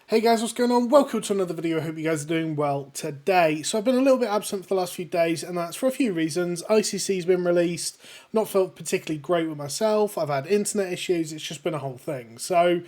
Hey guys, what's going on? Welcome to another video. I hope you guys are doing well today. So I've been a little bit absent for the last few days, and that's for a few reasons. ICC's been released, not felt particularly great with myself. I've had internet issues, it's just been a whole thing. So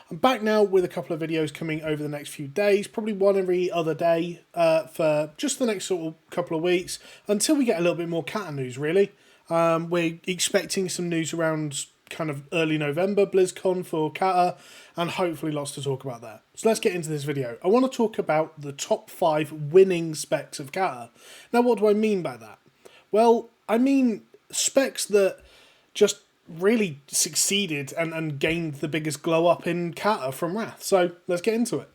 I'm back now with a couple of videos coming over the next few days, probably one every other day for just the next sort of couple of weeks, until we get a little bit more Cata news, really. We're expecting some news around kind of early November, BlizzCon for Cata, and hopefully lots to talk about there. So let's get into this video. I want to talk about the top 5 winning specs of Cata. Now, what do I mean by that? Well, I mean specs that just really succeeded and gained the biggest glow up in Cata from Wrath. So let's get into it.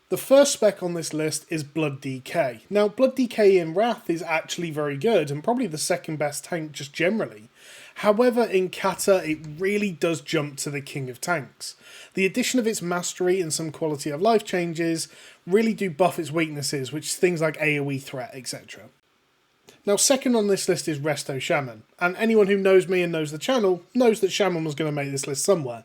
The first spec on this list is Blood DK. Now, Blood DK in Wrath is actually very good and probably the second best tank just generally. However, in Cata, it really does jump to the king of tanks. The addition of its mastery and some quality of life changes really do buff its weaknesses, which is things like AoE threat, etc. Now, second on this list is Resto Shaman, and anyone who knows me and knows the channel knows that Shaman was going to make this list somewhere.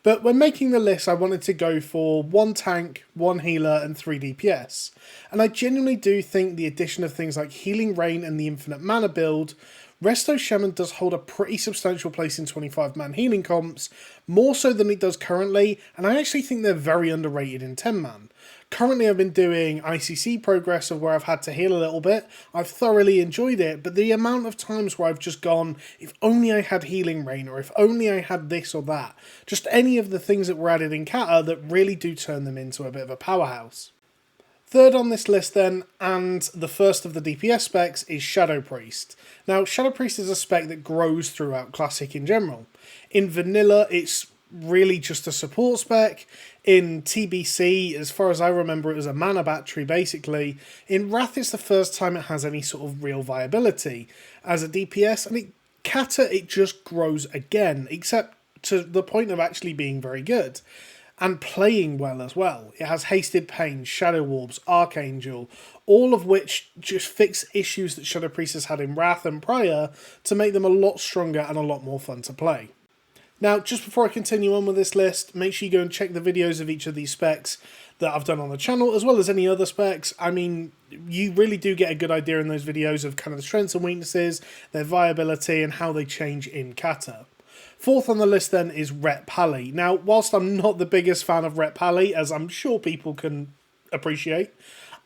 But when making the list, I wanted to go for 1 tank, 1 healer, and 3 DPS. And I genuinely do think the addition of things like Healing Rain and the Infinite Mana build, Resto Shaman does hold a pretty substantial place in 25-man healing comps, more so than it does currently, and I actually think they're very underrated in 10-man. Currently I've been doing ICC progress of where I've had to heal a little bit. I've thoroughly enjoyed it, but the amount of times where I've just gone, if only I had Healing Rain, or if only I had this or that, just any of the things that were added in Cata that really do turn them into a bit of a powerhouse. Third on this list then, and the first of the DPS specs, is Shadow Priest. Now, Shadow Priest is a spec that grows throughout Classic in general. In Vanilla, it's really just a support spec. In TBC, as far as I remember, it was a mana battery, basically. In Wrath, it's the first time it has any sort of real viability as a DPS, and in Cata, it just grows again, except to the point of actually being very good. And playing well as well. It has Hasted Pain, Shadow Orbs, Archangel, all of which just fix issues that Shadow Priest has had in Wrath and prior to make them a lot stronger and a lot more fun to play. Now, just before I continue on with this list, make sure you go and check the videos of each of these specs that I've done on the channel, as well as any other specs. I mean, you really do get a good idea in those videos of kind of the strengths and weaknesses, their viability, and how they change in Cata. Fourth on the list then is Ret Pally. Now, whilst I'm not the biggest fan of Ret Pally, as I'm sure people can appreciate,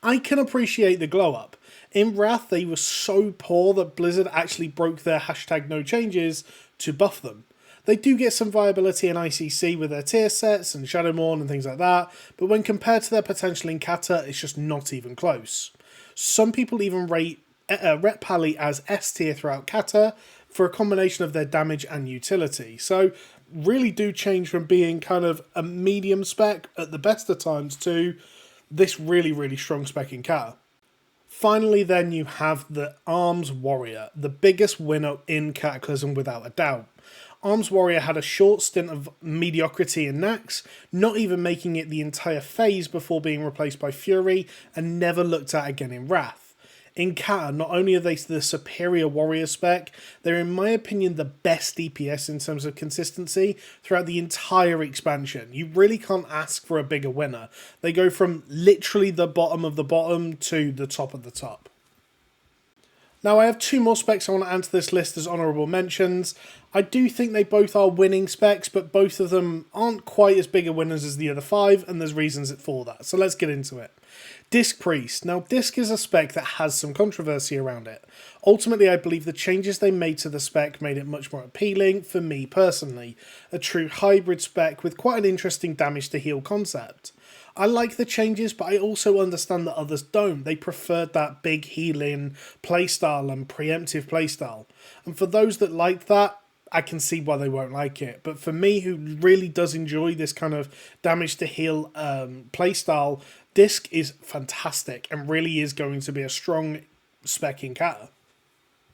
I can appreciate the glow up. In Wrath, they were so poor that Blizzard actually broke their #NoChanges to buff them. They do get some viability in ICC with their tier sets and Shadowmourne and things like that, but when compared to their potential in Cata, it's just not even close. Some people even rate Ret Pally as S tier throughout Cata, for a combination of their damage and utility. So really do change from being kind of a medium spec at the best of times to this really, really strong spec in Cata. Finally then you have the Arms Warrior, the biggest winner in Cataclysm without a doubt. Arms Warrior had a short stint of mediocrity in Nax, not even making it the entire phase before being replaced by Fury, and never looked at again in Wrath. In Cata, not only are they the superior warrior spec, they're in my opinion the best DPS in terms of consistency throughout the entire expansion. You really can't ask for a bigger winner. They go from literally the bottom of the bottom to the top of the top. Now I have 2 more specs I want to add to this list as honourable mentions. I do think they both are winning specs, but both of them aren't quite as big a winners as the other 5, and there's reasons for that. So let's get into it. Disc Priest. Now, Disc is a spec that has some controversy around it. Ultimately, I believe the changes they made to the spec made it much more appealing for me personally. A true hybrid spec with quite an interesting damage to heal concept. I like the changes, but I also understand that others don't. They preferred that big healing playstyle and preemptive playstyle. And for those that like that, I can see why they won't like it. But for me, who really does enjoy this kind of damage to heal playstyle, Disc is fantastic and really is going to be a strong spec in Cata.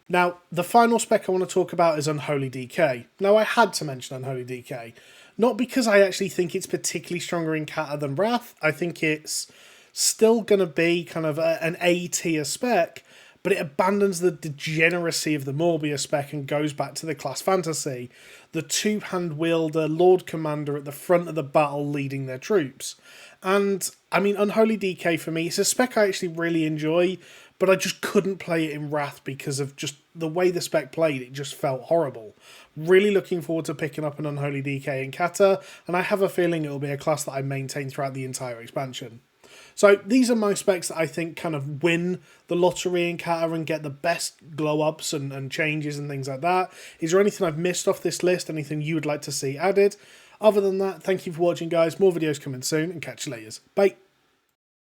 Now, the final spec I want to talk about is Unholy DK. Now, I had to mention Unholy DK. Not because I actually think it's particularly stronger in Cata than Wrath. I think it's still going to be kind of an A tier spec, but it abandons the degeneracy of the Morbius spec and goes back to the class fantasy. The two-hand wielder Lord Commander at the front of the battle leading their troops. And, I mean, Unholy DK for me, it's a spec I actually really enjoy, but I just couldn't play it in Wrath because of just the way the spec played. It just felt horrible. Really looking forward to picking up an Unholy DK in Cata, and I have a feeling it'll be a class that I maintain throughout the entire expansion. So these are my specs that I think kind of win the lottery in Cata and get the best glow-ups and changes and things like that. Is there anything I've missed off this list? Anything you would like to see added? Other than that, thank you for watching, guys. More videos coming soon, and catch you later. Bye.